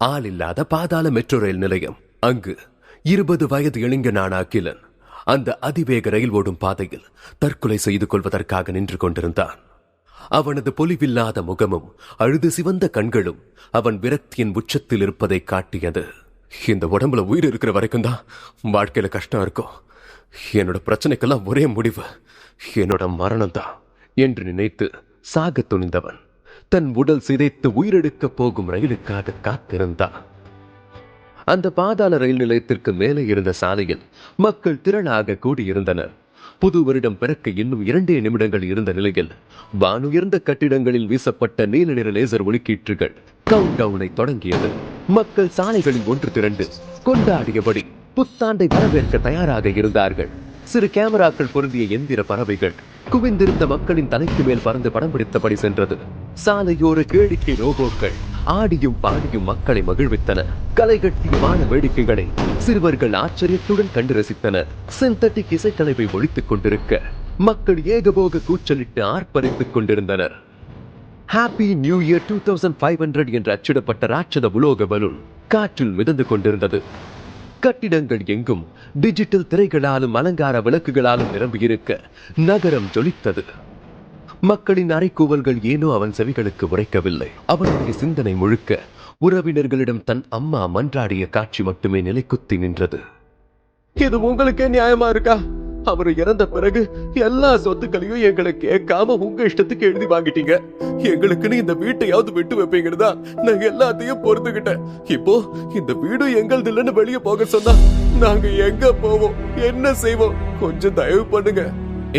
ஆள் இல்லாத பாதாள மெட்ரோ ரயில் நிலையம். அங்கு 20 வயது இளைஞனான அகிலன் அந்த அதிவேக ரயில் ஓடும் பாதையில் தற்கொலை செய்து கொள்வதற்காக நின்று கொண்டிருந்தான். அவனது பொலிவில்லாத முகமும் அழுது சிவந்த கண்களும் அவன் விரக்தியின் உச்சத்தில் இருப்பதை காட்டியது. இந்த உடம்புல உயிர் இருக்கிற வரைக்கும் தான் வாழ்க்கையில கஷ்டம் இருக்கும். என்னோட பிரச்சனைக்கெல்லாம் ஒரே முடிவு என்னோட மரணம் தான் என்று நினைத்து சாக துணிந்தவன் தன் உடல் சிதைத்து உயிரெடுக்க போகும் ரயிலுக்காக காத்திருந்தான். அந்த பாதாள ரயில் நிலையத்திற்கு மேலே இருந்த சாலையில் மக்கள் திரளாக கூடியிருந்தனர். புது வருடம் பிறக்க இன்னும் 2 நிமிடங்கள் இருந்த நிலையில் வானுயர்ந்த கட்டிடங்களில் வீசப்பட்ட நீல நிற லேசர் ஒளிக்கீற்றுகள் கவுண்ட் டவுனை தொடங்கியது. மக்கள் சாலைகளில் ஒன்று திரண்டு கொண்டாடியபடி புத்தாண்டை வரவேற்க தயாராக இருந்தார்கள். சிறு கேமராக்கள் பொருந்திய எந்திர பறவைகள் குவிந்திருந்த மக்களின் தலைக்கு மேல் பறந்து படம் பிடித்தபடி சென்றது. சாலையோர கேளிக்கை ரோபோக்கள் ஆடியும் பாடியும் மக்களை மகிழ்வித்தன. கலைகட்டிய வான வேடிக்கைகளை சிறுவர்கள் ஆச்சரியத்துடன் கண்டு ரசித்தனர். சிந்தட்டிக் இசைக்கலைவை ஒழித்துக் கொண்டிருக்க மக்கள் ஏகபோக கூச்சலிட்டு ஆர்ப்பரித்துக் கொண்டிருந்தனர். ஹாப்பி நியூ இயர் 2500 என்று அச்சிடப்பட்ட ராட்சத உலோக பலூன் காற்றில் மிதந்து கொண்டிருந்தது. கட்டிடங்கள் எங்கும் டிஜிட்டல் திரைகளாலும் அலங்கார விளக்குகளாலும் நிரம்பியிருக்க நகரம் ஜொலித்தது. மக்களின் அறைக்கூவல்கள் ஏனோ அவன் செவிகளுக்கு உரைக்கவில்லை. அவனுடைய சிந்தனை முழுக்க உறவினர்களிடம் தன் அம்மா மன்றாடிய காட்சி மட்டுமே நிலைக்குத்தி நின்றது. இது உங்களுக்கே நியாயமா இருக்கா? அவர் இறந்த பிறகு எல்லா சொத்துக்களையும் எங்களை கேட்காம உங்க இஷ்டத்துக்கு எழுதி வாங்கிட்டீங்க. எங்களுக்குன்னு இந்த வீட்டையாவது விட்டு வைப்பீங்கன்னு நாங்க எல்லாத்தையும் பொறுத்துக்கிட்டேன். இப்போ இந்த வீடு எங்களது இல்லைன்னு வெளியே போக சொன்னா நாங்க எங்க போவோம், என்ன செய்வோம்? கொஞ்சம் தயவு பண்ணுங்க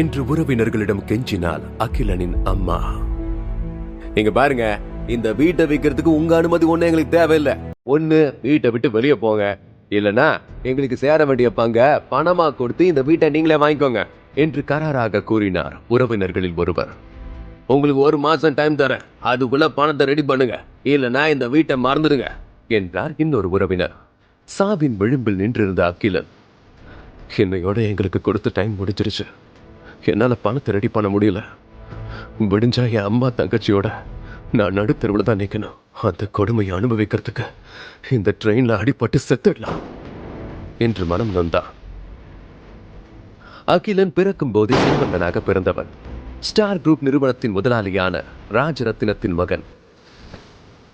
என்று உறவினர்களிடம் கெஞ்சினாள் அகிலனின் அம்மா. நீங்க பாருங்க, இந்த வீட்டை விற்கிறதுக்கு உங்க அனுமதி ஒண்ணு எங்களுக்கு தேவையில்லை. ஒண்ணு வீட்டை விட்டு வெளியே போங்க, இல்லனா எங்களுக்கு சேர வேண்டிய பங்க பணமா கொடுத்து இந்த வீட்டை நீங்களே வாங்கிக்கோங்க என்று கராராக கூறினார் உறவினர்களில் ஒருவர். உங்களுக்கு 1 மாசம் டைம் தரேன், அதுக்குள்ள பணத்தை ரெடி பண்ணுங்க, இல்லனா இந்த வீட்டை மறந்துடுங்க என்றார் இன்னொரு உறவினர். சாவின் விளிம்பில் நின்றிருந்த அகிலன், என்னையோட எங்களுக்கு கொடுத்த டைம் முடிஞ்சிருச்சு. என்னால பணத்தை ரெடி பண்ண முடியல. விடிஞ்சா என் அம்மா தங்கச்சியோட நான் நடுத்தருவில் தான் நிற்கணும். அந்த கொடுமையை அனுபவிக்கிறதுக்கு இந்த ட்ரெயின்ல அடிபட்டு செத்துடலாம் என்று மனம் நொந்தான். அகிலன் பிறக்கும் போதே செல்வந்தனாக பிறந்தவன். ஸ்டார் குரூப் நிறுவனத்தின் முதலாளியான ராஜரத்தினத்தின் மகன்.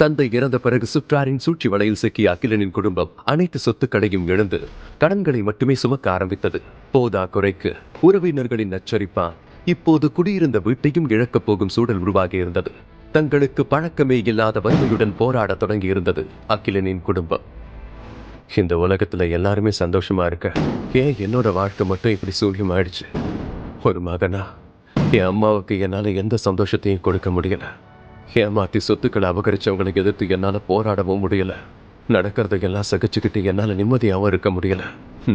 தந்தை இறந்த பிறகு சுற்றாரின் சூழ்ச்சி வலையில் சிக்கிய அகிலனின் குடும்பம் அனைத்து சொத்துக்களையும் இழந்து கடன்களை மட்டுமே சுமக்க ஆரம்பித்தது. போதா குறைக்கு உறவினர்களின் நச்சரிப்பான் இப்போது குடியிருந்த வீட்டையும் இழக்கப் போகும் சூழல் உருவாகி இருந்தது. தங்களுக்கு பழக்கமே இல்லாத வறுமையுடன் போராட தொடங்கி இருந்தது அகிலனின் குடும்பம். இந்த உலகத்துல எல்லாருமே சந்தோஷமா இருக்க, ஏன் என்னோட வாழ்க்கை மட்டும் இப்படி சூழ்யம் ஆயிடுச்சு? ஒரு மகனா என் அம்மாவுக்கு என்னால எந்த சந்தோஷத்தையும் கொடுக்க முடியல. ஏமாத்தி சொத்துக்களை அபகரிச்சவங்களை எதிர்த்து என்னால போராடவும் முடியல. நடக்கிறதையெல்லாம் சகிச்சுக்கிட்டு என்னால நிம்மதியாகவும் இருக்க முடியல.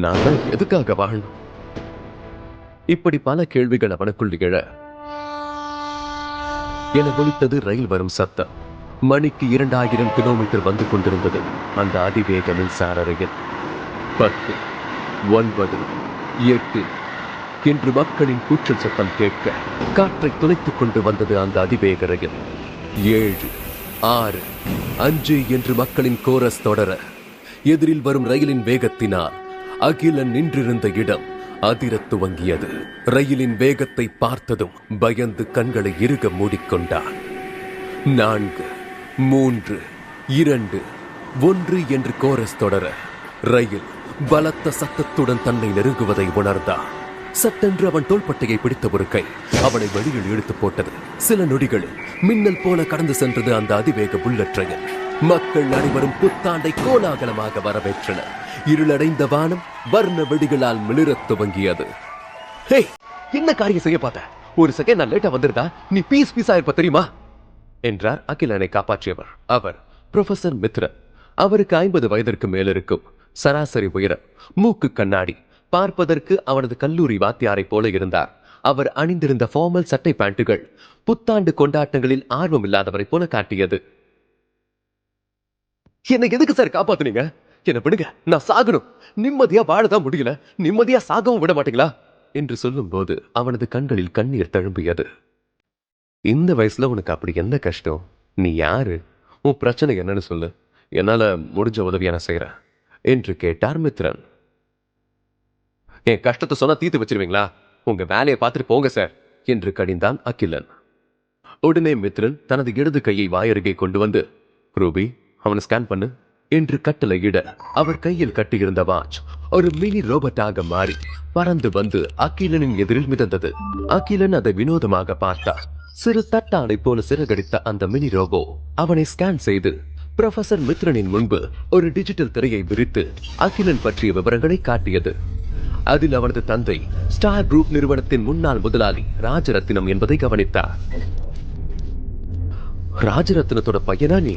நான் எதுக்காக வாழணும்? இப்படி பல கேள்விகள் அவனுக்குள் எழ என ஒலித்தது ரயில் வரும் சத்தம். மணிக்கு 2000 கிலோமீட்டர் வந்து கொண்டிருந்தது அந்த அதிவேக மின்சார ரயில். 10, 9, 8 என்று மக்களின் கூச்சல் சத்தம் கேட்க காற்றை துளைத்துக் கொண்டு வந்தது அந்த அதிவேக ரயில். 7, 6, 5 என்று மக்களின் கோரஸ் தொடர எதிரில் வரும் ரயிலின் வேகத்தினால் அகிலன் நின்றிருந்த இடம் அதிரத் துவங்கியது. ரயிலின் வேகத்தை பார்த்ததும் பயந்து கண்களை இறுக மூடிக்கொண்டான். 4, 3, 2, 1 என்று கோரஸ் தொடர ரயில் பலத்த சத்தத்துடன் தன்னை நெருங்குவதை உணர்ந்தான். சட்டென்று அவன் தோள்பட்டையை பிடித்த ஒரு கை அவனை வெளியில் இழுத்து போட்டது. சில நொடிகளில் மின்னல் போல கடந்து சென்றது அந்த அதிவேக புல்லட் ரயில். மக்கள் அனைவரும் புத்தாண்டை கோலாகலமாக வரவேற்றனர். இருளடைந்த வானம் வர்ண வெடிகளால் மிளிரத் துவங்கியது. ஹே, என்ன காரியம் செய்ய பார்த்த? ஒரு செகண்ட் நான் லேட்டா வந்திருந்தா நீ பீஸா இருப்ப தெரியுமா என்றார் அகிலனை காப்பாற்றியவர். அவர் புரொஃபசர் மித்ரன். அவருக்கு 50 வயதிற்கு மேல் இருக்கும். சராசரி உயரம், மூக்கு கண்ணாடி, பார்ப்பதற்கு அவனது கல்லூரி வாத்தியாரை போல இருந்தார். அவர் அணிந்திருந்த ஃபார்மல் சட்டை பேண்டுகள் புத்தாண்டு கொண்டாட்டங்களில் ஆர்வம் இல்லாதவரை போல காட்டியது. என்னை எதுக்கு சார் காப்பாத்துனீங்க? என்ன விடுங்க, நான் சாகணும். நிம்மதியா வாழதான் முடியல, நிம்மதியா சாகவும் விட மாட்டீங்களா என்று சொல்லும் போது அவனது கண்களில் கண்ணீர் தழும்பியது. இந்த வயசுல உனக்கு அப்படி என்ன கஷ்டம்? நீ யாரு? உன் பிரச்சனை என்னன்னு சொல்லு. என்னால முடிஞ்ச உதவியை நான் செய்யறேன் என்று கேட்டார் மித்ரன். என் கஷ்டத்தை சொன்னா தீர்த்து வச்சிருவீங்களா? உங்க வேலையை பார்த்துட்டு போங்க சார் என்று கடிந்தான் அகிலன். உடனே மித்ரன் தனது இடது கையை வாயருகே கொண்டு வந்து, ரூபி அவனை ஸ்கேன் பண்ணு என்று கட்டளையிட அவர் கையில் கட்டியிருந்த வாட்ச் ஒரு மினி ரோபோட்டாக மாறி பறந்து வந்து அகிலனின் எதிரில் மிதந்தது. அகிலன் அதை வினோதமாக பார்த்தார். சிறு தட்டானை போல சிறகடித்த அந்த மினி ரோபோ அவனை ஸ்கேன் செய்து புரொஃபசர் மித்ரனின் முன்பு ஒரு டிஜிட்டல் திரையை விரித்து அகிலன் பற்றிய விவரங்களை காட்டியது. அதில் அவனது தந்தை ஸ்டார் குரூப் நிறுவனத்தின் முன்னாள் முதலாளி ராஜரத்தினம் என்பதை கவனித்தார். ராஜரத்னத்தோட பையனா நீ?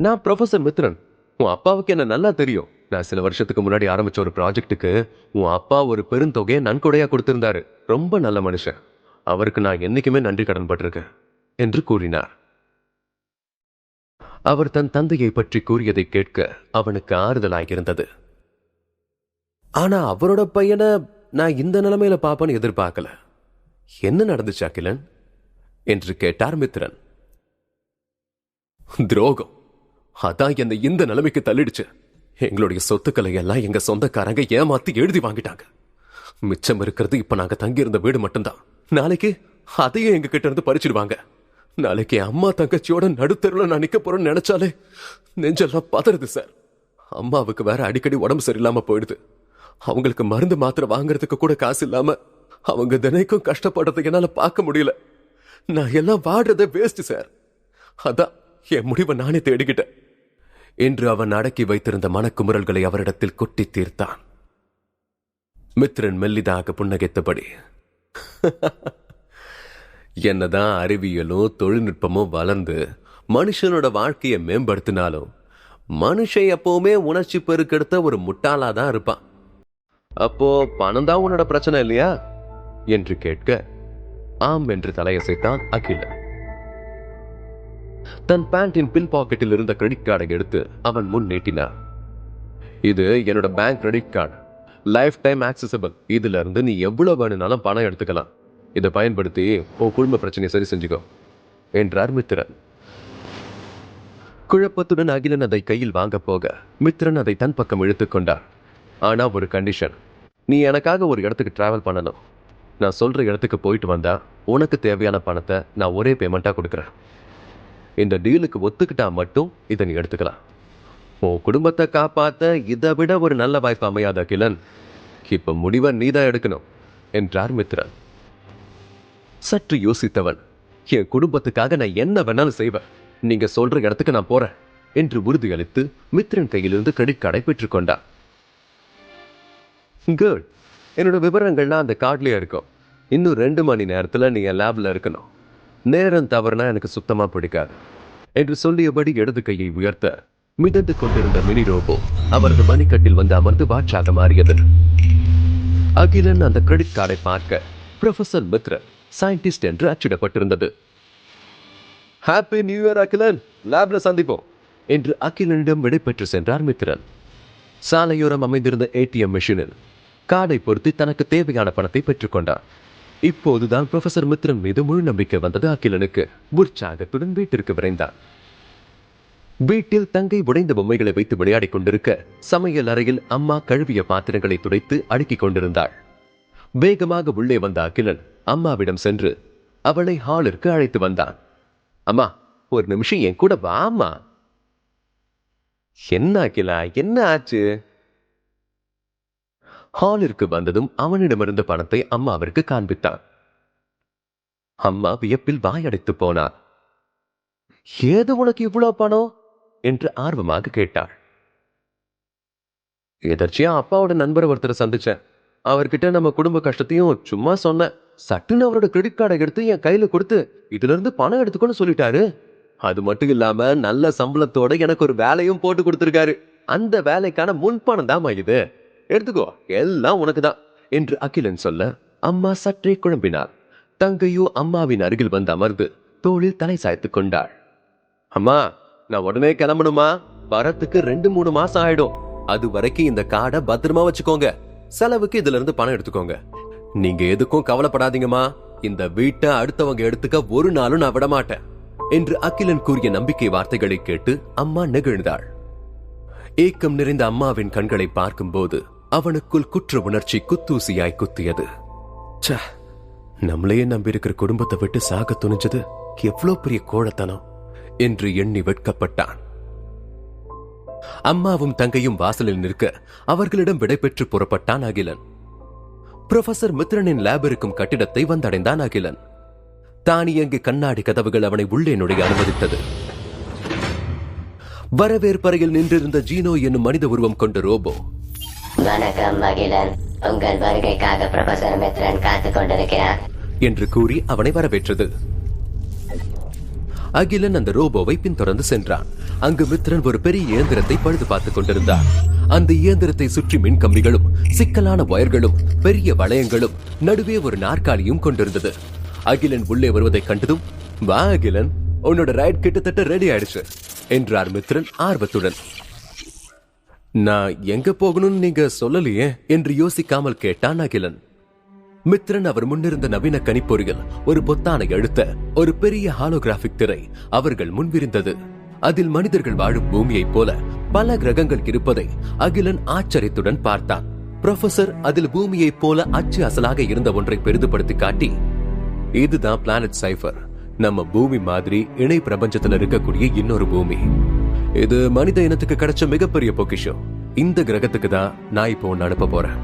நான் ப்ரொஃபசர் மித்ரன். உன் அப்பாவுக்கு என்ன நல்லா தெரியும். நான் சில வருஷத்துக்கு முன்னாடி ஆரம்பிச்ச ஒரு ப்ராஜெக்டுக்கு உன் அப்பா ஒரு பெருந்தொகையை நன்கொடையா கொடுத்திருந்தாரு. ரொம்ப நல்ல மனுஷன். அவருக்கு நான் என்னைக்குமே நன்றி கடன் பட்டிருக்கேன் என்று கூறினார். அவர் தன் தந்தையை பற்றி கூறியதை கேட்க அவனுக்கு ஆறுதலாகியிருந்தது. ஆனா அவரோட பையனை நான் இந்த நிலைமையில பாப்பேன்னு எதிர்பார்க்கல. என்ன நடந்துச்சு அகிலன் என்று கேட்டார் மித்ரன். துரோகம் அதான் என்னை இந்த நிலைமைக்கு தள்ளிடுச்சு. எங்களுடைய சொத்துக்களை எல்லாம் எங்க சொந்தக்காரங்க ஏமாத்தி எழுதி வாங்கிட்டாங்க. மிச்சம் இருக்கிறது இப்ப நாங்க தங்கியிருந்த வீடு மட்டும்தான். நாளைக்கு அதையும் எங்க கிட்ட இருந்து பறிச்சிடுவாங்க. நாளைக்கு அம்மா தங்கச்சியோட நடுத்தருல நான் நிக்க போறேன்னு நினைச்சாலே நெஞ்செல்லாம் பதறுது சார். அம்மாவுக்கு வேற அடிக்கடி உடம்பு சரியில்லாம போயிடுது. அவங்களுக்கு மருந்து மாத்திரை வாங்குறதுக்கு கூட காசு இல்லாம அவங்க தினைக்கும் கஷ்டப்படுறதை என்னால பார்க்க முடியல. நான் எல்லாம் வாடுறத வேஸ்ட் சார். அதான் என் முடிவை நானே தேடிக்கிட்டேன் என்று அவன் அடக்கி வைத்திருந்த மனக்குமுறல்களை அவரிடத்தில் கொட்டி தீர்த்தான். மித்ரன் மெல்லிதாக புன்னகைத்தபடி, என்னதான் அறிவியலும் தொழில்நுட்பமும் வளர்ந்து மனுஷனோட வாழ்க்கையை மேம்படுத்தினாலும் மனுஷன் எப்பவுமே உணர்ச்சி பெருக்கெடுத்த ஒரு முட்டாளாதான் இருப்பான். அப்போ பணம் தான் உன்னோட பிரச்சனை இல்லையா என்று கேட்க ஆம் என்று தலையசைத்தான் அகிலன். தன் பேண்டின் பின் பாக்கெட்டில் இருந்த கிரெடிட் கார்டை எடுத்து அவன் முன் நீட்டினார். இது என்னோட bank credit card, life time accessible. இதுல இருந்து நீ எவ்வளவு வேணும்னாலும் பணம் எடுத்துக்கலாம். இதை பயன்படுத்தி உன் குடும்ப பிரச்சனையை சரி செஞ்சுக்கோ என்றார் மித்ரன். குழப்பத்துடன் அகிலன் அதை கையில் வாங்க போக மித்ரன் அதை தன் பக்கம் இழுத்துக் கொண்டார். ஆனா ஒரு கண்டிஷன், நீ எனக்காக ஒரு இடத்துக்கு டிராவல் பண்ணணும். நான் சொல்ற இடத்துக்கு போயிட்டு வந்தா உனக்கு தேவையான பணத்தை நான் ஒரே பேமெண்டா கொடுக்குறேன். இந்த டீலுக்கு ஒத்துக்கிட்டா மட்டும் இதை நீ எடுத்துக்கலாம். உன் குடும்பத்தை காப்பாத்த இதை விட ஒரு நல்ல வாய்ப்பு அமையாத அகிலன். இப்ப முடிவை நீதான் எடுக்கணும் என்றார் மித்ரன். சற்று யோசித்தவன், என் குடும்பத்துக்காக நான் என்ன வேணாலும் செய்வேன். நீங்க சொல்ற இடத்துக்கு நான் போறேன் என்று உறுதியளித்து மித்ரன் கையிலிருந்து கிரெடிட் கார்டை பெற்றுக்கொண்டான். குட், என்னோட விவரங்கள்லாம் அந்த கார்ட்லயே இருக்கும். இன்னும் 2 மணி நேரத்துல நீ என் லேப்ல இருக்கணும். நேரம் தவறுனா எனக்கு சுத்தமா பிடிக்காது என்று சொல்லியபடி இடது கையை உயர்த்த மிதந்து கொண்டிருந்த மினி ரோபோ அவரது மணிக்கட்டில் வந்து அமர்ந்து வாட்சாக மாறியது. அகிலன் அந்த கிரெடிட் கார்டை பார்க்க புரொஃபசர் மித்ரன் சயின்டிஸ்ட் என்று அச்சிடப்பட்டிருந்தது. ஹாப்பி நியூ இயர் அகிலன், லேப்ல சந்திப்போம் என்று அகிலனிடம் விடைபெற்று சென்றார் மித்ரன். சாலையோரம் அமைந்திருந்த ஏடிஎம் மெஷினில் கார்டை பொருத்தி தனக்கு தேவையான பணத்தை பெற்றுக்கொண்டார். இப்போதுதான் புரொஃபசர் மித்ரன் மீது முழு நம்பிக்கை வந்தது அகிலனுக்கு. உற்சாகத்துடன் வீட்டிற்கு விரைந்தான். வீட்டில் தங்கை உடைந்த பொம்மைகளை வைத்து விளையாடிக் கொண்டிருக்க சமையல் அறையில் அம்மா கழுவிய பாத்திரங்களை துடைத்து அடுக்கிக் கொண்டிருந்தாள். வேகமாக உள்ளே வந்த அகிலன் அம்மாவிடம் சென்று அவளை ஹாலிற்கு அழைத்து வந்தான். அம்மா, ஒரு நிமிஷம் என் கூட வாமா. என்ன அகிலா, என்ன ஆச்சு? ஹாலிற்கு வந்ததும் அவனிடமிருந்த பணத்தை அம்மாவிற்கு காண்பித்தான். அம்மா வியப்பில் வாயடைத்து போனார். ஏது உனக்கு இவ்வளவு பணம் என்று ஆர்வமாக கேட்டாள். எதர்ச்சியா அப்பாவோட நண்பர் ஒருத்தரை சந்திச்சேன். அவர்கிட்ட நம்ம குடும்ப கஷ்டத்தையும் சும்மா சொன்னேன். சட்டுன்னு அவரோட கிரெடிட் கார்டை எடுத்து என் கையில கொடுத்து இதுல இருந்து பணம் எடுத்துக்கொண்டு சொல்லிட்டாரு. அது மட்டும் இல்லாம நல்ல சம்பளத்தோட எனக்கு ஒரு வேலையும் போட்டு கொடுத்திருக்காரு. அந்த வேலைக்கான முன்பணம் தான் இது, எடுத்துக்கோ, எல்லாம் உனக்குதான் என்று அகிலன் சொல்ல அம்மா சற்றே குழம்பினார். தங்கையோ அம்மாவின் அருகில் வந்து அமர்ந்து தோளில் தலை சாய்த்துக் கொண்டாள். அம்மா, நான் உடனே கிளம்பணுமா? வரத்துக்கு 2-3 மாசம் ஆயிடும். அது வரைக்கும் இந்த கார்டை பத்திரமா வச்சுக்கோங்க. செலவுக்கு இதுல இருந்து பணம் எடுத்துக்கோங்க. நீங்க எதுக்கும் கவலைப்படாதீங்கம்மா. இந்த வீட்டை அடுத்தவங்க எடுத்துக்க ஒரு நாளும் நான் விட மாட்டேன் என்று அகிலன் கூறிய நம்பிக்கை வார்த்தைகளை கேட்டு அம்மா நெகிழ்ந்தாள். ஏக்கம் நிறைந்த அம்மாவின் கண்களை பார்க்கும்போது அவனுக்குள் குற்ற உணர்ச்சி குத்தூசியாய் குத்தியது. நம்மளையே நம்பியிருக்கிற குடும்பத்தை விட்டு சாக துணிஞ்சது எவ்வளவு பெரிய கோழத்தனம் என்று எண்ணி வெட்கப்பட்டான். அம்மாவும் தங்கையும் வாசலில் நிற்க அவர்களிடம் விடைபெற்று புறப்பட்டான் அகிலன். புரொஃபசர் மித்ரனின் லேப் இருக்கும் கட்டிடத்தை வந்தடைந்தான் அகிலன். தானியங்கி கண்ணாடி கதவுகள் அவனை உள்ளே நுழைய அனுமதித்தது. வரவேற்பறையில் நின்றிருந்த ஜீனோ என்னும் மனித உருவம் கொண்ட ரோபோ, வணக்கம் அகிலன், உங்கள் வருகைக்காக புரொஃபசர் மித்ரன் காத்துக் கொண்டிருக்கிறார் என்று கூறி அவனை வரவேற்றது. அகிலன் அந்த ரோபோவை பின்தொடர்ந்து சென்றான். அங்கு மித்ரன் ஒரு பெரிய இயந்திரத்தை பழுது பார்த்துக் கொண்டிருந்தார். அந்த இயந்திரத்தை சுற்றி மின்கம்பிகளும் சிக்கலான வயர்களும் பெரிய வளையங்களும் நடுவே ஒரு நாற்காலியும் கொண்டிருந்தது. அகிலன் உள்ளே வருவதை கண்டதும், வா அகிலன், உன்னோட ரைட் கிட்டத்தட்ட ரெடி ஆயிடுச்சு என்றார் மித்ரன் ஆர்வத்துடன். நான் எங்க போகணும்னு நீங்க சொல்லலையே என்று யோசிக்காமல் கேட்டான் அகிலன். மித்ரன் அவர் முன்னிருந்த நவீன கணிப்பொறியில் ஒரு பொத்தானை அழுத்த ஒரு பெரிய ஹாலோகிராபிக் திரை அவர்கள் முன்விருந்தது. அதில் மனிதர்கள் வாழும் பூமியைப் போல பல கிரகங்கள் இருப்பதை அகிலன் ஆச்சரியத்துடன் பார்த்தான். புரொஃபசர் அதில் பூமியைப் போல அச்சு அசலாக இருந்த ஒன்றை பெரிதுபடுத்தி காட்டி, இதுதான் பிளானட் சைஃபர், நம்ம பூமி மாதிரி இணை பிரபஞ்சத்தில் இருக்கக்கூடிய இன்னொரு பூமி. இது மனித இனத்துக்கு கிடைச்ச மிகப்பெரிய பொக்கிஷம். இந்த கிரகத்துக்கு தான் நான் இப்போ ஒன்னு அனுப்ப போறேன்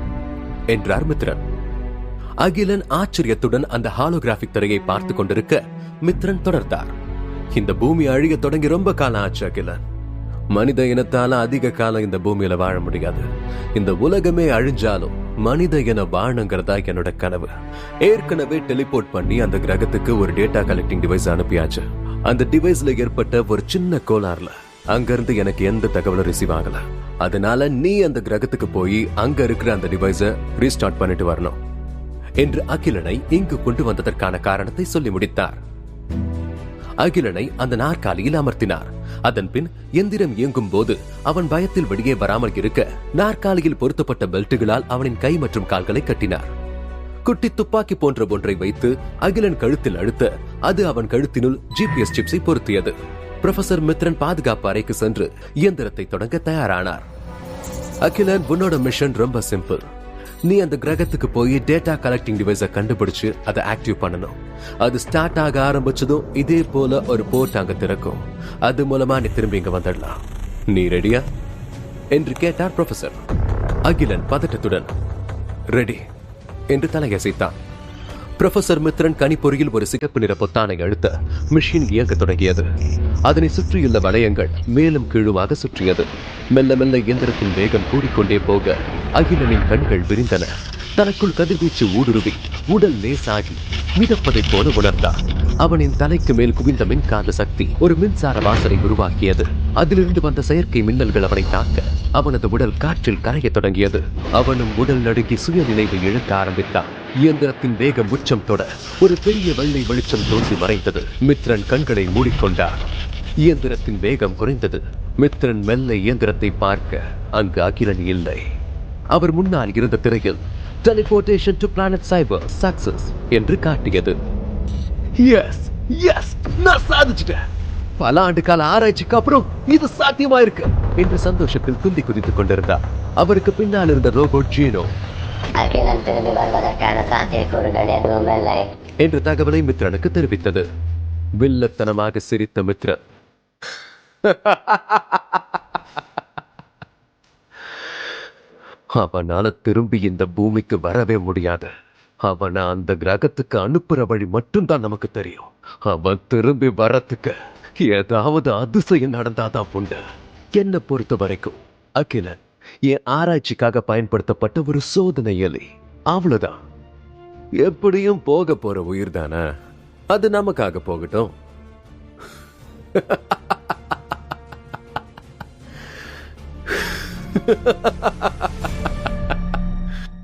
என்றார் மித்ரன். அகிலன் ஆச்சரியத்துடன் அந்த ஹாலோகிராபிக் திரையை பார்த்து கொண்டிருக்க மித்ரன் தொடர்ந்தார். இந்த பூமி அழிய தொடங்கி ரொம்ப காலம் ஆச்சு அகிலன். மனித இனத்தால அதிக காலம் இந்த பூமியில வாழ முடியாது. இந்த உலகமே அழிஞ்சாலும் மனித இன வாழணுங்கிறதா என்னோட கனவு. ஏற்கனவே டெலிபோர்ட் பண்ணி அந்த கிரகத்துக்கு ஒரு டேட்டா கலெக்டிங் டிவைஸ் அனுப்பியாச்சு. அந்த டிவைஸ்ல ஏற்பட்ட ஒரு சின்ன கோளாறுல அங்கிருந்து எனக்கு எந்த தகவலும் ரிசீவ் ஆகல. அதனால நீ அந்த கிரகத்துக்கு போய் அங்க இருக்கிற அந்த டிவைஸை ரீஸ்டார்ட் பண்ணிட்டு வரணும் என்று அகிலனை இங்கு கொண்டு வந்ததற்கான காரணத்தை சொல்லி முடித்தார். அகிலனை அந்த நாற்காலியில் அமர்த்தினார். அதன் பின் எந்திரம் இயங்கும் போது அவன் பயத்தில் வெளியே வராமல் இருக்க நாற்காலியில் பொருத்தப்பட்ட பெல்ட்டுகளால் அவனின் கை மற்றும் கால்களை கட்டினார். குட்டி துப்பாக்கி போன்ற ஒன்றை வைத்து அகிலன் கழுத்தில் அழுத்த அது அவன் கழுத்தினுள் ஜிபிஎஸ் சிப்ஸை பொருத்தியது. புரொஃபசர் மித்ரன் பாதுகாப்பு அறைக்கு சென்று இயந்திரத்தை தொடங்க தயாரானார். அகிலன், உன்னோட மிஷன் ரொம்ப சிம்பிள். நீ அந்த கிரகத்துக்கு போய் டேட்டா கலெக்டிங் டிவைஸை கண்டுபிடிச்சு அதை ஆக்டிவ் பண்ணணும். அது ஸ்டார்ட் ஆக ஆரம்பிச்சதும் இதே போல ஒரு போர்ட் அங்க திறக்கும். அது மூலமா நீ திரும்பி இங்க வந்துடலாம். நீ ரெடியா என்று கேட்டார் புரொஃபசர். அகிலன் பதட்டத்துடன் ரெடி என்று தலையசைத்தான். புரொஃபசர் மித்ரன் கணிப்பொறியில் ஒரு சிகப்பு நிற பொத்தானை அழுத்த மிஷின் இயங்க தொடங்கியது. அதனை சுற்றியுள்ள வளையங்கள் மேலும் கீழுமாக சுற்றியது. மெல்ல மெல்ல இயந்திரத்தின் வேகம் கூடிக்கொண்டே போக அகிலனின் கண்கள் விரிந்தன. தனக்குள் கதிர்வீச்சு ஊடுருவி உடல் லேசாகி மிதப்பதைப் போல உணர்ந்தார். அவனின் தலைக்கு மேல் குவிந்த மின்காந்த சக்தி ஒரு மின்சார வாசலை உருவாக்கியது. அதிலிருந்து வந்த செயற்கை மின்னல்கள் அவனை தாக்க அவனது உடல் காற்றில் கரைய தொடங்கியது. அவனும் உடல் நடுங்கி சுய நினைவை இழக்க ஆரம்பித்தான். இயந்திரத்தின் வேகம் உச்சம் தொட ஒரு பெரிய வெள்ளை வெளிச்சம் தோன்றி மறைந்தது. மித்ரன் கண்களை மூடிக்கொண்டார். இயந்திரத்தின் வேகம் குறைந்தது. மித்ரன் மெல்ல இயந்திரத்தை பார்க்க அங்கு அகிலன் இல்லை. அவர் முன்னால் இருந்த திரையில் Teleportation to Planet Cyber Success என்று காட்டியது. எஸ் எஸ், நான் சாதிச்சிட்டேன். பல ஆண்டு கால ஆராய்ச்சிக்கு அப்புறம் இது சாத்தியமாயிருக்கு என்று சந்தோஷத்தில் துள்ளி குதித்துக் கொண்டிருந்தார். அவருக்கு பின்னால் இருந்த ரோபோட் ஜீனோ, அகிலன் திரும்பி வருவதற்கான சாத்தியக்கூறுகள் எதுவும் இல்லை என்ற தகவலை மித்ரனுக்கு தெரிவித்தது. வில்லத்தனமாக சிரித்த மித்ரன், அவனால திரும்பி இந்த பூமிக்கு வரவே முடியாது. அவனை அந்த கிரகத்துக்கு அனுப்புற வழி மட்டும்தான் நமக்கு தெரியும். அவன் திரும்பி வரத்துக்கு ஏதாவது அதிசயம் நடந்தாதான் உண்டு. என்னை பொறுத்த வரைக்கும் அகிலன் என் ஆராய்ச்சிக்காக பயன்படுத்தப்பட்ட ஒரு சோதனை எலி, அவ்வளவுதான். எப்படியும் போக போற உயிர் தானே, அது நமக்காக போகட்டும்.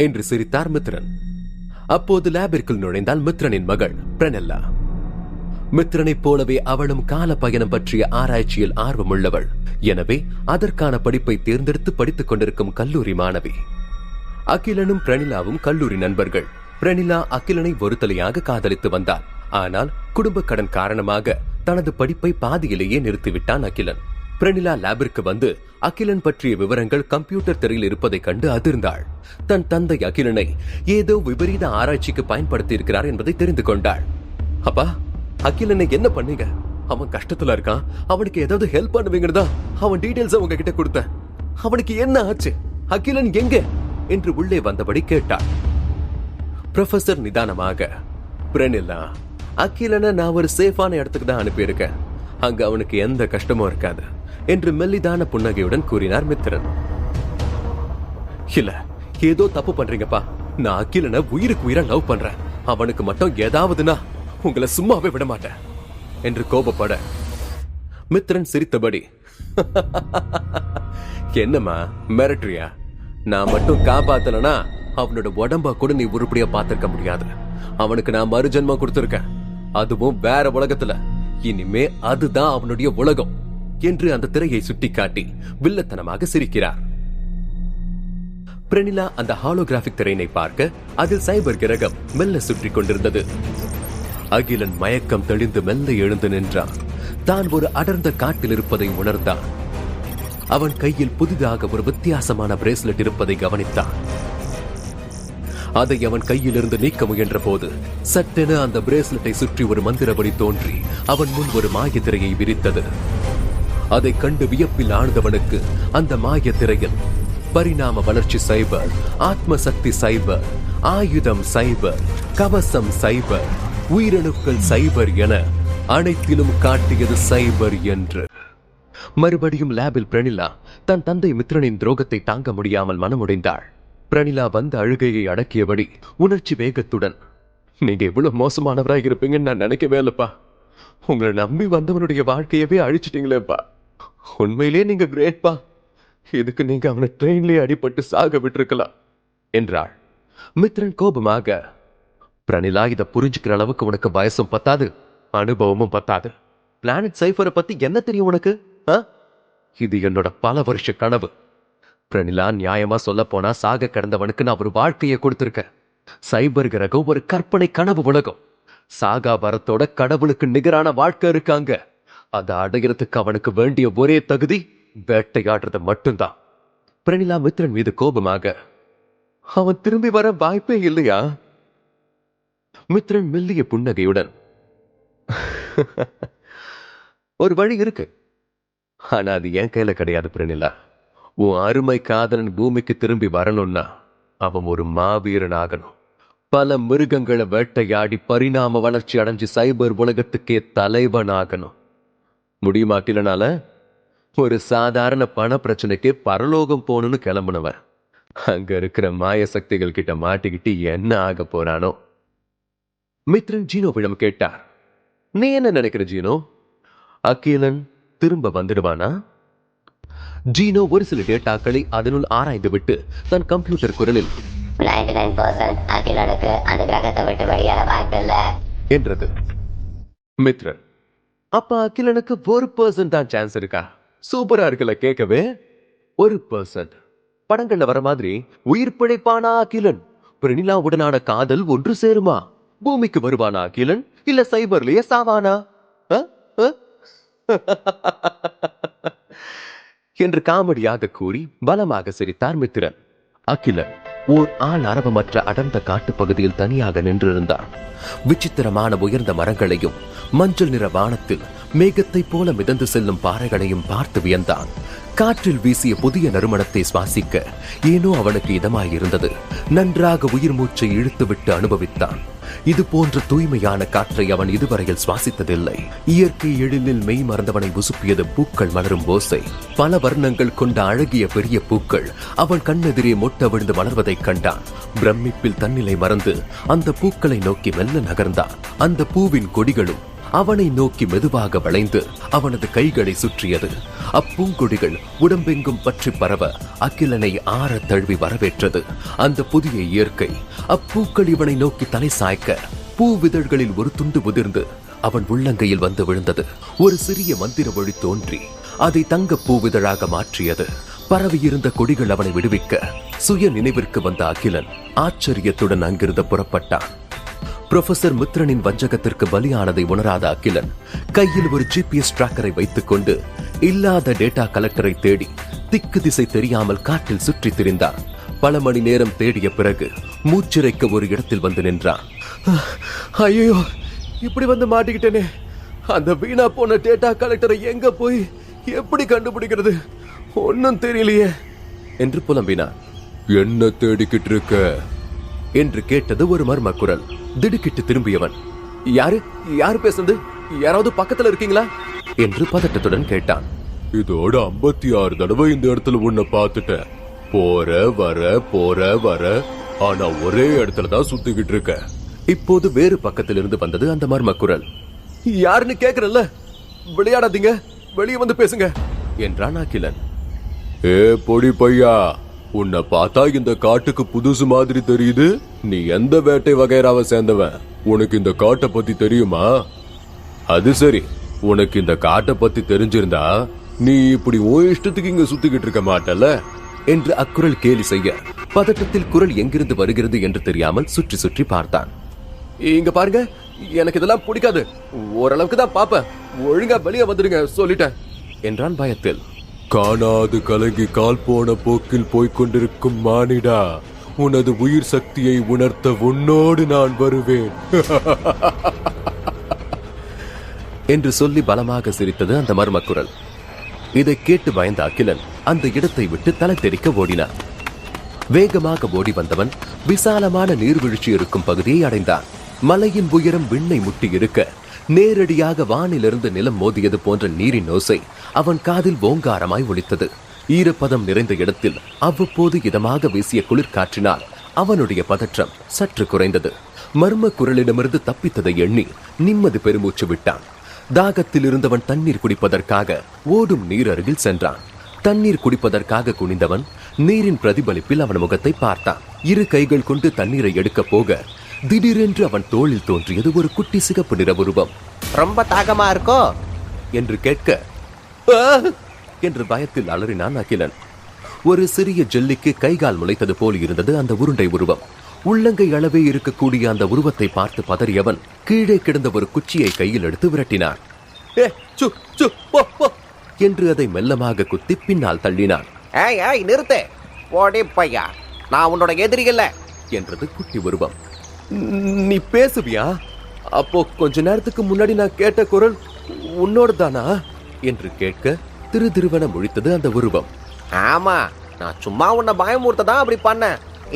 என்று சிரித்தார் மித்ரன். அப்போது லேபிற்குள் நுழைந்தால் மித்ரனின் மகள் பிரெனெல்லா. மித்ரனைப் போலவே அவளும் கால பயணம் பற்றிய ஆராய்ச்சியில் ஆர்வமுள்ளவள். எனவே அதற்கான படிப்பை தேர்ந்தெடுத்து படித்துக் கொண்டிருக்கும் கல்லூரி மாணவி. அகிலனும் பிரெனிலாவும் கல்லூரி நண்பர்கள். பிரெனிலா அகிலனை ஒரு தலையாக காதலித்து வந்தாள். ஆனால் குடும்ப கடன் காரணமாக தனது படிப்பை பாதியிலேயே நிறுத்திவிட்டான் அகிலன். பிரெனிலா லேபிற்கு வந்து அகிலன் பற்றிய விவரங்கள் கம்ப்யூட்டர் திரையில் இருப்பதை கண்டு அதிர்ந்தாள். தன் தந்தை அகிலனை ஏதோ விபரீத ஆராய்ச்சிக்கு பயன்படுத்தி இருக்கிறார் என்பதை தெரிந்து கொண்டாள். அப்பா, அகிலனை என்ன பண்ணீங்க? அவன் கஷ்டத்துல இருக்கான், அவனுக்கு ஏதாவது ஹெல்ப் பண்ணுவீங்கன்னு தான் அவன் டீடைல்ஸ் உங்ககிட்ட கொடுத்தேன். அவனுக்கு என்ன ஆச்சு? அகிலன் எங்க என்று உள்ளே வந்தபடி கேட்டாள். ப்ரொஃபசர் நிதானமாக, பிரனில்லா, அகிலனை நான் ஒரு சேஃபான இடத்துக்கு தான் அனுப்பியிருக்கேன். அங்க அவனுக்கு எந்த கஷ்டமும் இருக்காது என்று மெல்லிதான புன்னகையுடன் கூறினார் மித்திரன். இல்ல, ஏதோ தப்பு பண்றீங்கப்பா. நான் அகிலனை உயிருக்கு உயிரா லவ் பண்றேன். அவனுக்கு மட்டும் ஏதாவதுனா உங்களை சும்மாவே விட மாட்டேன் என்று கோபப்பட, மித்திரன் சிரித்தபடி, என்னம்மா மிரட்டுறியா? நான் மட்டும் காப்பாத்தலனா அவனோட உடம்பா கூட நீ உருப்படியா பார்த்திருக்க முடியாது. அவனுக்கு நான் மறுஜென்மம் கொடுத்திருக்கேன், அதுவும் வேற உலகத்துல. இனிமே அதுதான் அவனுடைய உலகம் என்று அந்த திரையை சுட்டி காட்டி வில்லத்தனமாக சிரிக்கிறார். பிரனிலா அந்த ஹாலோகிராபிக் திரையினை பார்க்க அதில் சைபர் கிரகம் மெல்ல சுற்றி கொண்டிருந்தது. அகிலன் மயக்கம் தெளிந்து மெல்ல எழுந்து நின்றான். தான் ஒரு அடர்ந்த காட்டில் இருப்பதை உணர்ந்தான். அவன் கையில் புதிதாக ஒரு வித்தியாசமான பிரேஸ்லெட் இருப்பதை கவனித்தான். அதை அவன் கையிலிருந்து நீக்க முயன்ற போது சட்டென அந்த பிரேஸ்லெட்டை சுற்றி ஒரு மந்திரபடி தோன்றி அவன் முன் ஒரு மாய திரையை விரித்தது. அதை கண்டு வியப்பில் ஆழ்ந்தவனுக்கு அந்த மாய திரையில் பரிணாம வளர்ச்சி சைபர், ஆத்ம சக்தி சைபர், ஆயுதம் சைபர், கவசம் சைபர், உயிரணுக்கள் சைபர் என அனைத்திலும் காட்டியது சைபர் என்று. மறுபடியும் லேபில் பிரனிலா தன் தந்தை மித்ரனின் துரோகத்தை தாங்க முடியாமல் மனமுடைந்தாள். பிரனிலா வந்த அழுகையை அடக்கியபடி உணர்ச்சி வேகத்துடன், நீங்க எவ்வளவு மோசமானவராக இருப்பீங்கன்னு நான் நினைக்கவே இல்லப்பா. உங்களை நம்பி வந்தவனுடைய வாழ்க்கையவே அழிச்சிட்டீங்களேப்பா. உண்மையிலே நீங்க கிரேட்பா. இதுக்கு நீங்க அவனை ட்ரெயின்லயே அடிபட்டு சாக விட்டுருக்கலாம் என்றாள். மித்ரன் கோபமாக, பிரனிலா, இதை புரிஞ்சுக்கிற அளவுக்கு உனக்கு வயசும் பத்தாது, அனுபவமும் பத்தாது. பிளானட் சைஃபரை பத்தி என்ன தெரியும் உனக்கு? இது என்னோட பல வருஷ கனவு. பிரனிலா, நியாயமா சொல்ல போனா சாக கிடந்தவனுக்கு நான் ஒரு வாழ்க்கையை கொடுத்திருக்கேன். சைபர் கிரகம் ஒரு கற்பனை கனவு உலகம். சாகா வரத்தோட கடவுளுக்கு நிகரான வாழ்க்கை இருக்காங்க. அதை அடைகிறதுக்கு அவனுக்கு வேண்டிய ஒரே தகுதி வேட்டையாடுறது மட்டும்தான். பிரனிலா மித்ரன் மீது கோபமாக, அவன் திரும்பி வர வாய்ப்பே இல்லையா? மித்ரன் மெல்லிய புன்னகையுடன், ஒரு வழி இருக்கு, ஆனா அது என் கையில கிடையாது பிரனிலா. உன் அருமை காதலன் பூமிக்கு திரும்பி வரணும்னா அவன் ஒரு மாவீரன் ஆகணும். பல மிருகங்களை வேட்டையாடி பரிணாம வளர்ச்சி அடைஞ்சு சைபர் உலகத்துக்கே தலைவன் ஆகணும். முடியுமாட்டிலனால ஒரு சாதாரண பண பிரச்சனைக்கு பரலோகம் போகணும்னு கிளம்புனவன் அங்க இருக்கிற மாய சக்திகள் கிட்ட மாட்டிக்கிட்டு என்ன ஆக போறானோ. மித்ரன் ஜீனோவிடம் கேட்டார், நீ என்ன நினைக்கிற ஜீனோ? அகிலன் திரும்ப வந்துடுவானா? ஜீனோ ஒரு சில டேட்டாக்களை அதனுள் ஆராய்ந்து விட்டு தன் கம்ப்யூட்டர் குரலில் 99% அகிலனுக்கு அந்த கிரகத்தை விட்டு வெளியேற வாய்ப்பில்லை என்றது. மித்ரன், அப்ப அகிலனுக்கு 1% தான் சான்ஸ் இருக்கா? சூப்பரா இருக்குல்ல கேட்கவே. 1%. படங்கள்ல வர மாதிரி உயிர் பிழைப்பானா அகிலன்? பிரனிலாவுடனான காதல் ஒன்று சேருமா? பூமிக்கு வருவானா அகிலன்? இல்ல சைபர்லயே சாவானா என்று காமெடியாக கூறி பலமாக சிரித்தார் மித்திரன். அகிலன் ஓர் ஆள் அரவமற்ற அடர்ந்த காட்டுப் பகுதியில் தனியாக நின்றிருந்தான். விசித்திரமான உயர்ந்த மரங்களையும் மஞ்சள் நிற வானத்தில் மேகத்தை போல மிதந்து செல்லும் பாறைகளையும் பார்த்து வியந்தான். காற்றில் வீசிய புதிய நறுமணத்தை சுவாசிக்க ஏனோ அவனுக்கு இதமாயிருந்தது. நன்றாக உயிர் மூச்சை இழுத்துவிட்டு அனுபவித்தான். இது போன்ற தூய்மையான காற்றை அவன் இதுவரையில் சுவாசித்ததில்லை. இயற்கை எழிலில் மெய் மறந்தவனை உசுப்பியது பூக்கள் மலரும் ஓசை. பல வர்ணங்கள் கொண்ட அழகிய பெரிய பூக்கள் அவன் கண்ணெதிரே மொட்ட விழுந்து மலர்வதைக் கண்டான். பிரமிப்பில் தன்னிலை மறந்து அந்த பூக்களை நோக்கி மெல்ல நகர்ந்தான். அந்த பூவின் கொடிகளும் அவனை நோக்கி மெதுவாக வளைந்து அவனது கைகளை சுற்றியது. அப்பூங்கொடிகள் உடம்பெங்கும் பற்றி பரவ அகிலனை ஆற தழுவி வரவேற்றது. அந்த புதிய இயற்கை அப்பூக்கள் இவனை நோக்கி தலை சாய்க்க பூவிதழ்களில் ஒரு துண்டு உதிர்ந்து அவன் உள்ளங்கையில் வந்து விழுந்தது. ஒரு சிறிய மந்திர ஒளி தோன்றி அதை தங்க பூவிதழாக மாற்றியது. பரவியிருந்த கொடிகள் அவனை விடுவிக்க சுய நினைவிற்கு வந்த அகிலன் ஆச்சரியத்துடன் அங்கிருந்து புறப்பட்டான். புரொஃபசர் மித்ரனின் வஞ்சகத்திற்கு பலியானதை உணராத அகிலன் கையில் ஒரு GPS டிராக்கரை வைத்துக் கொண்டு இல்லாத டேட்டா கலெக்டரை தேடி திக்கு திசை தெரியாமல் காட்டில் சுற்றித் திரிந்தான். பல மணி நேரம் தேடிய பிறகு மூச்சிறைக்க ஒரு இடத்தில் வந்து நின்றான். ஐயோ, இப்படி வந்து மாட்டிக்கிட்டேனே. அந்த வீணா போன டேட்டா கலெக்டரை எங்க போய் எப்படி கண்டுபிடிக்கிறது, ஒன்னும் தெரியலையே என்று புலம்பினான். என்ன தேடிக்கிட்டு இருக்க என்று கேட்டது ஒரு மர்ம குரல். திடுக்கிட்டு திரும்பியவன், யாரு யாரு பேசுறது, யாராவது பக்கத்துல இருக்கீங்களா என்று பதட்டத்துடன் கேட்டான். இதோட 56 தடவை இந்த இடத்துல உன்னை பார்த்துட்டேன். போற வர ஆனா ஒரே இடத்துல தான் சுத்திக்கிட்டு இருக்க. இப்போது வேறு பக்கத்தில் இருந்து வந்தது அந்த மர்ம குரல். யாருன்னு கேக்குறல்ல, விளையாடாதீங்க, வெளியே வந்து பேசுங்க என்றான் அகிலன். ஏ பொடி பையா, உன்னை பார்த்தா இந்த காட்டுக்கு புதுசு மாதிரி தெரியுது. நீ எந்த வேட்டை வகைராவை சேர்ந்தவன்? உனக்கு இந்த காட்டை பத்தி தெரியுமா? அது சரி, உனக்கு இந்த காட்டை பத்தி தெரிஞ்சிருந்தா நீ இப்படி உன் இஷ்டத்துக்கு இங்க சுத்திக்கிட்டு இருக்க மாட்டல என்று அக்குரல் கேலி செய்ய, பதட்டத்தில் குரல் எங்கிருந்து வருகிறது என்று தெரியாமல் சுற்றி சுற்றி பார்த்தான். இங்க பாருங்க, எனக்கு இதெல்லாம் பிடிக்காது, ஓரளவுக்கு தான் பாப்பேன், ஒழுங்கா வெளியே வந்துடுங்க சொல்லிட்டேன் என்றான் பயத்தில். காணாது கலங்கி கால் போன போக்கில் போய்கொண்டிருக்கும் மானிடா, உனது உயிர் சக்தியை உணர்த்த உன்னோடு நான் வருவேன் என்று சொல்லி பலமாக சிரித்தது அந்த மர்ம குரல். இதை கேட்டு பயந்த அகிலன் அந்த இடத்தை விட்டு தலை தெறிக்க ஓடினான். வேகமாக ஓடி வந்தவன் விசாலமான நீர்வீழ்ச்சி இருக்கும் பகுதியை அடைந்தான். மலையின் உயரம் விண்ணை முட்டி இருக்க, நேரடியாக வானிலிருந்து நிலம் மோதியது போன்ற நீரின் ஓசை அவன் காதில் ஓங்காரமாய் ஒலித்தது. ஈரப்பதம் நிறைந்த இடத்தில் அவ்வப்போது இதமாக வீசிய குளிர்காற்றினால் அவனுடைய பதற்றம் சற்று குறைந்தது. மர்ம குரலிடமிருந்து தப்பித்ததை எண்ணி நிம்மதி பெருமூச்சு விட்டான். தாகத்தில் இருந்தவன் தண்ணீர் குடிப்பதற்காக ஓடும் நீர் அருகில் சென்றான். தண்ணீர் குடிப்பதற்காக குனிந்தவன் நீரின் பிரதிபலிப்பில் அவன் முகத்தை பார்த்தான். இரு கைகள் கொண்டு தண்ணீரை எடுக்க போக திடீரென்று அவன் தோளில் தோன்றியது ஒரு குட்டி சிகப்பு நிற உருவம். ரொம்ப தாகமா இருக்கோ என்று கேட்க என்று பயத்தில் அலறினான் அகிலன். ஒரு சிறிய ஜெல்லிக்கு கைகால் முளைத்தது போல் இருந்தது அந்த உருண்டை உருவம். உள்ளங்கை அளவே இருக்கக்கூடிய அந்த உருவத்தை பார்த்து பதறியவன் கீழே கிடந்த ஒரு குச்சியை கையில் எடுத்து விரட்டினான். என்று அதை மெல்லமாக குத்தி பின்னால் தள்ளினான். ஏய் நிறுத்து, போடி பையா, நான் உன்னோட எதிரி இல்ல என்றது குட்டி உருவம். நீ பேசுவியா? அப்போ கொஞ்ச நேரத்துக்கு முன்னாடி நான் கேட்ட குரல் உன்னோட தானா என்று கேட்க திருதிருவன முழித்தது அந்த உருவம். ஆமா, நான் சும்மா உன்னை பயமுறுத்த தான் அப்படி பண்ண.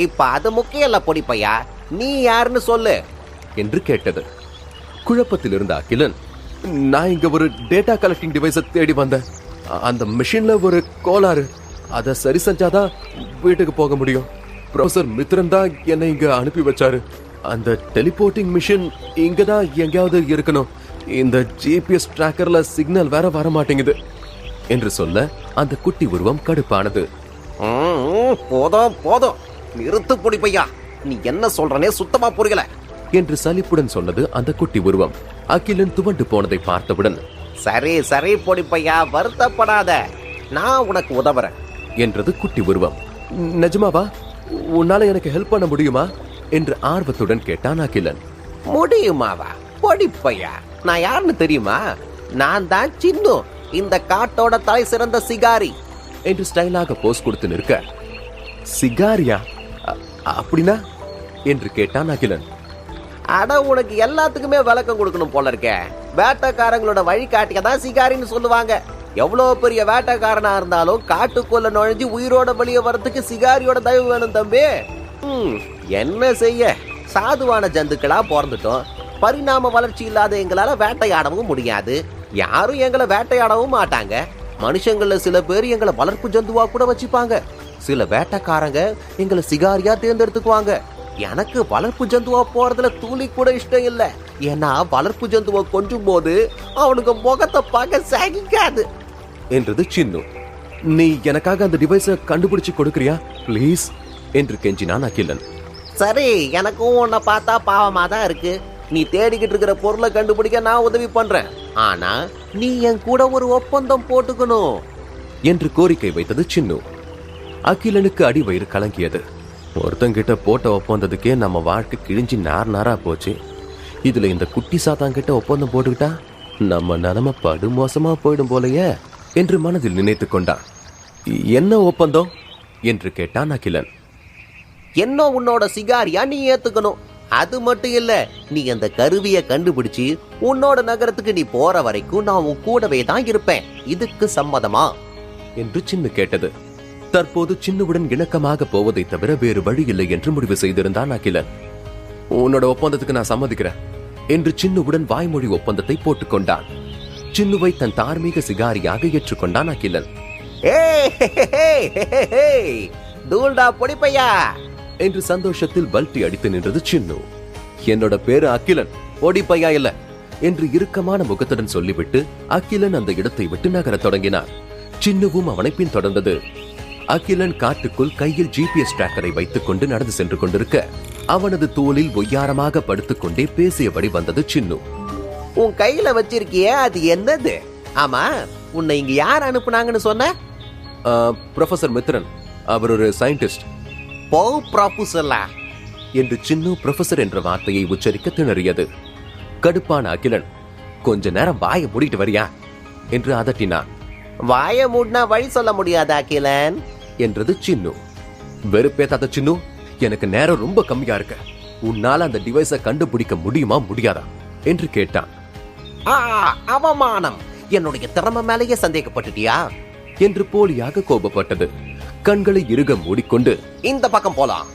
இப்ப அது முக்கியம் இல்ல பொடி பையா, நீ யாருன்னு சொல்லு என்று கேட்டது. குழப்பத்தில் இருந்த அகிலன், நான் இங்க ஒரு டேட்டா கலெக்டிங் டிவைஸை தேடி வந்தேன். அந்த மிஷின்ல ஒரு கோளாறு, அதை சரி செஞ்சாதான் வீட்டுக்கு போக முடியும். ப்ரொஃபசர் மித்ரன் தான் என்னை இங்க அனுப்பி வச்சாரு. அந்த டெலிபோர்ட்டிங் மிஷின் இங்கதான் எங்கேயாவது இருக்கணும். இந்த ஜிபிஎஸ் டிராக்கர்ல சிக்னல் வேற வர மாட்டேங்குது என்று சொல்ல அந்த குட்டி உருவம் கடுப்பானது. போதும் போதும், நிறுத்து பொடி பையா, நீ என்ன சொல்றனே சுத்தமா புரியல என்று சலிப்புடன் சொன்னது அந்த குட்டி உருவம். அகிலன் துவண்டு போனதை பார்த்தவுடன், சரி சரி பொடி பையா, வருத்தப்படாத, நான் உனக்கு உதவுறேன் என்றது குட்டி உருவம். நிஜமாவா? உன்னால எனக்கு ஹெல்ப் பண்ண முடியுமா என்று ஆர்வத்துடன் கேட்டான் அகிலன். முடியுமாவா பொடி பையா? நான் யாருன்னு தெரியுமா? நான் தான் சின்னு, இந்த காட்டோட தலை சிறந்த சிகாரி என்று ஸ்டைலாக போஸ் கொடுத்து நிற்க, சிகாரியா அப்படின்னா என்று கேட்டான் அகிலன். அட, உனக்கு எல்லாத்துக்குமே விளக்கம் கொடுக்கணும் போல இருக்க. வேட்டைக்காரங்களோட வழிகாட்டிய தான் சிகாரின்னு சொல்லுவாங்க. எவ்வளவு பெரிய வேட்டைக்காரனா இருந்தாலும் காட்டுக்குள்ள நுழைஞ்சு உயிரோட வெளியே வரதுக்கு சிகாரியோட தயவு வேணும் தம்பி. என்ன செய்ய, சாதுவான ஜந்துக்களா பிறந்துட்டோம். பரிணாம வளர்ச்சி இல்லாத எங்களால வேட்டையாடவும் முடியாது, யாரும் எங்களை வேட்டையாடவும் மாட்டாங்க. மனுஷங்கள சில பேர் எங்களை வளர்ப்பு ஜந்துவா கூட வச்சுப்பாங்க. சில வேட்டைக்காரங்க எங்களை சிகாரியா தேர்ந்தெடுத்துக்குவாங்க. எனக்கு வளர்ப்பு ஜந்துவா போறதுல துளி கூட இஷ்டம் இல்ல. ஏன்னா வளர்ப்பு ஜந்துவா கொஞ்சம் போது அவனுக்கு முகத்தை பார்க்க சகிக்காது என்றது சின்னு. நீ எனக்காக அந்த டிவைஸை கண்டுபிடிச்சு கொடுக்கறியா பிளீஸ் என்று கெஞ்சினான் அகிலன். சரி, எனக்கும் உன்னை பார்த்தா பாவமா தான் இருக்கு. நீ தேடிக்கிட்டு இருக்கிற பொருளை கண்டுபிடிக்க நான் உதவி பண்றேன். ஆனா நீ என் கூட ஒரு ஒப்பந்தம் போட்டுக்கணும் என்று கோரிக்கை வைத்தது சின்னு. அகிலனுக்கு அடி வயிறு கலங்கியது. ஒருத்தங்கிட்ட போட்ட ஒப்பந்தத்துக்கே நம்ம வாழ்க்கை கிழிஞ்சி நார் நாரா போச்சு. இதுல இந்த குட்டி சாத்தாங்கிட்ட ஒப்பந்தம் போட்டுக்கிட்டா நம்ம நிலைமை படு மோசமா போயிடும் போலயே என்று மனதில் நினைத்து கொண்டான். என்ன ஒப்பந்தம் என்று கேட்டான் அகிலன். என்ன உன்னோட சிகாரியா நீ ஏத்துக்கணும். அது மட்டும் இல்ல, நீ அந்த கருவியை கண்டுபிடிச்சு உன்னோட நகரத்துக்கு நீ போற வரைக்கும் நான் உன் கூடவே தான் இருப்பேன். இதுக்கு சம்மதமா என்று சின்னு கேட்டது. தற்போது சின்னுவுடன் இணக்கமாக போவதை தவிர வேறு வழி இல்லை என்று முடிவு செய்திருந்தான் அகிலன். உன்னோட ஒப்பந்தத்துக்கு நான் சம்மதிக்கிறேன் என்று சின்னுவுடன் வாய்மொழி ஒப்பந்தத்தை போட்டுக் கொண்டான். சின்னுவை தன் தார்மீக சிகாரியாக ஏற்றுக்கொண்டான் அகிலன். தூள்டா பொடிப்பையா என்று சந்தோஷத்தில் பல்டி அடித்து நின்றது சின்னு. என்னோட பேரு அகிலன், பொடிப்பையா இல்ல என்று இறுக்கமான முகத்துடன் சொல்லிவிட்டு அகிலன் அந்த இடத்தை விட்டு நகரத் தொடங்கினார். சின்னுவும் அவனை பின்தொடர்ந்தது. அகிலன் காட்டுக்குள் கையில் GPS டிராக்கரை வைத்துக் கொண்டு நடந்து சென்று கொண்டிருக்க அவனது தோளில் ஒய்யாரமாக படுத்துக்கொண்டே பேசியபடி வந்தது சின்னு. உன் கையில வச்சிருக்கிய அது என்னது? ஆமா, உன்னை இங்க யார் அனுப்புனாங்கன்னு சொன்ன? ப்ரொஃபசர் மித்ரன், அவர் ஒரு சயின்டிஸ்ட். போ ப்ரொஃபசர்லா என்று சின்னு ப்ரொஃபசர் என்ற வார்த்தையை உச்சரிக்க திணறியது. கடுப்பான அகிலன், கொஞ்ச நேரம் வாயை மூடிட்டு வரியா என்று அதட்டினான். வாய மூடினா வழி சொல்ல முடியாதா அகிலன் என்றது சின்னு. வெறுப்பேத்தாத சின்னு, எனக்கு நேரம் ரொம்ப கம்மியா இருக்கு. உன்னால அந்த டிவைஸை கண்டுபிடிக்க முடியுமா முடியாதா என்று கேட்டான். அவமானம்! என்னுடைய திறமை மேலேயே சந்தேகப்பட்டுட்டியா என்று போலியாக கோபப்பட்டது. கண்களை இறுக மூடிக்கொண்டு இந்த பக்கம் போலாம்.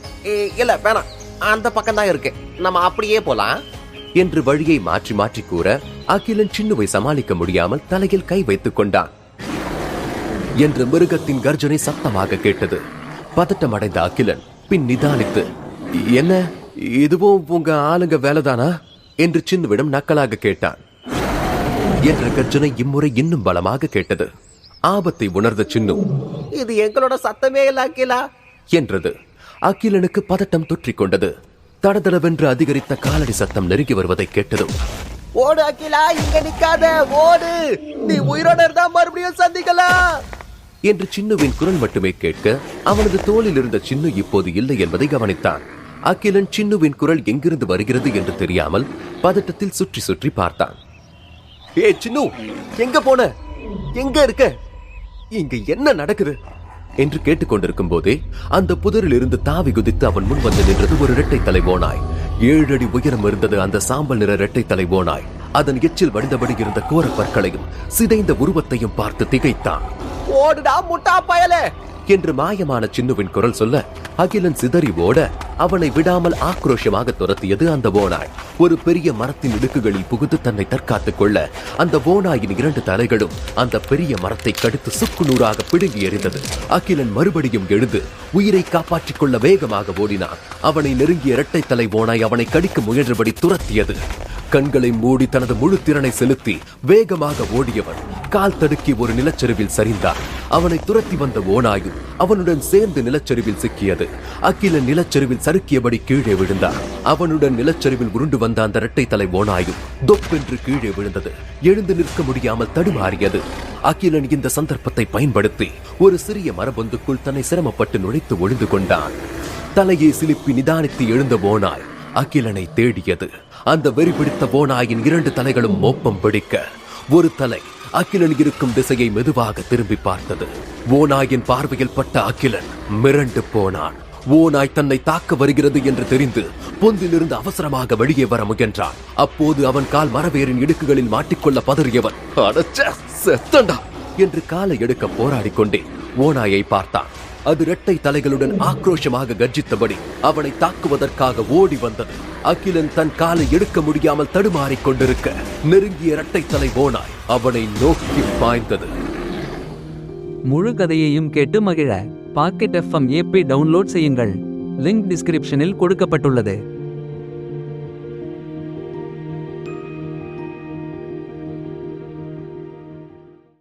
இல்ல வேணாம், அந்த பக்கம் தான் இருக்கு, நம்ம அப்படியே போலாம் என்று வழியை மாற்றி மாற்றி கூற அகிலன் சின்னுவை சமாளிக்க முடியாமல் தலையில் கை வைத்துக் கொண்டான். என்று மிருகத்தின் கர்ஜனை சத்தமாக கேட்டது. பதட்டம் அடைந்த அகிலன் பின் நிதானித்து, என்ன இதுவும் உங்க ஆளுங்க வேலைதானா என்று சின்னுவிடம் நக்கலாக கேட்டான். என்ற கர்ஜனை இம்முறை இன்னும் பலமாக கேட்டது. ஆபத்தை உணர்ந்த சின்னு, இது எங்களோட சத்தமே இல்ல அகிலா என்றது. அகிலனுக்கு பதட்டம் தொற்றிக் கொண்டது. தடதடவென்று அதிகரித்த காலடி சத்தம் நெருங்கி வருவதை கேட்டதும், ஓடு அகிலா, இங்க நிக்காத, ஓடு, நீ உயிரோட இருந்தா மறுபடியும் சந்திக்கலாம் என்று சின்னுவின் குரல் மட்டுமே கேட்க அவனது தோளில் இருந்த சின்னு இப்போது இல்லை என்பதை கவனித்தான். அகிலன் சின்னுவின் குரல் எங்கிருந்து வருகிறது என்று தெரியாமல் பதட்டத்தில் சுற்றி சுற்றி பார்த்தான். ஏ சின்னு, எங்க போன? எங்க இருக்க? இங்க என்ன நடக்குது என்று கேட்டுக்கொண்டிருக்கும் போதே அந்த புதரில் இருந்து தாவி குதித்து அவன் முன் வந்து நின்றது ஒரு இரட்டை தலை ஓநாய். 7 அடி உயரம் இருந்தது அந்த சாம்பல் நிற இரட்டை தலை ஓநாய். அதன் எச்சில் வடிந்தபடி இருந்த கோர பற்களையும் சிதைந்த உருவத்தையும் பார்த்து திகைத்தான். ஓடுடா முட்டா பயலே என்று மாயமான சின்னுவின் குரல் சொல்ல அகிலன் சிதறி ஓட அவனை விடாமல் ஆக்ரோஷமாக துரத்தியது அந்த ஓநாய். ஒரு பெரிய மரத்தின் இடுக்குகளில் புகுந்து தன்னை தற்காத்துக் கொள்ள அந்த ஓநாயின் 2 தலைகளும் அந்த பெரிய மரத்தை கடித்து சுக்குநூறாக பிடுங்கி எறிந்தது. அகிலன் மறுபடியும் எழுந்து உயிரை காப்பாற்றிக் கொள்ள வேகமாக ஓடினான். அவனை நெருங்கிய இரட்டை தலை ஓநாய் அவனை கடிக்க முயன்றபடி துரத்தியது. கண்களை மூடி தனது முழு திறனை செலுத்தி வேகமாக ஓடியவன் கால் தடுக்கி ஒரு நிலச்சரிவில் சரிந்தான். அவனை துரத்தி வந்த ஓநாயும் அவனுடன் சேர்ந்து நிலச்சரிவில் சிக்கியது. அகிலன் நிலச்சரிவில் சறுக்கியபடி கீழே விழுந்தான். அவனுடன் நிலச்சரிவில் உருண்டு வந்த அந்த இரட்டை தலை ஓநாயும் தொப்பென்று கீழே விழுந்தது. எழுந்து நிற்க முடியாமல் தடுமாறியது. அகிலன் இந்த சந்தர்ப்பத்தை பயன்படுத்தி ஒரு சிறிய மரபொந்துக்குள் தன்னை சிரமப்பட்டு நுழைத்து ஒளிந்து கொண்டான். தலையை சிலிப்பி நிதானித்து எழுந்த ஓநாய் அகிலனை தேடியது. அந்த வெறி பிடித்த ஓநாயின் 2 தலைகளும் மோப்பம் பிடிக்க ஒரு தலை அகிலன் இருக்கும் திசையை மெதுவாக திரும்பி பார்த்தது. ஓநாயின் பார்வையில் பட்ட அகிலன் மிரண்டு போனான். ஓநாய் தன்னை தாக்க வருகிறது என்று தெரிந்து பொந்திலிருந்து அவசரமாக வெளியே வர முயன்றான். அப்போது அவன் கால் மரவேரின் இடுக்குகளில் மாட்டிக்கொள்ள பதறியவன் செத்தண்டா என்று காலை எடுக்க போராடிக் கொண்டே ஓநாயை பார்த்தான். அது இரட்டை தலைகளுடன் ஆக்ரோஷமாக கர்ஜித்தபடி அவனை தாக்குவதற்காக ஓடி வந்தது. அகிலன் தன் காலை எடுக்க முடியாமல் தடுமாறிக் கொண்டிருக்க நெருங்கிய இரட்டை தலை ஓநாய் அவனை நோக்கி பாய்ந்தது. முழு கதையையும் கேட்டு மகிழ பாக்கெட் FM app டவுன்லோட் செய்யுங்கள். லிங்க் டிஸ்கிரிப்ஷனில் கொடுக்கப்பட்டுள்ளது.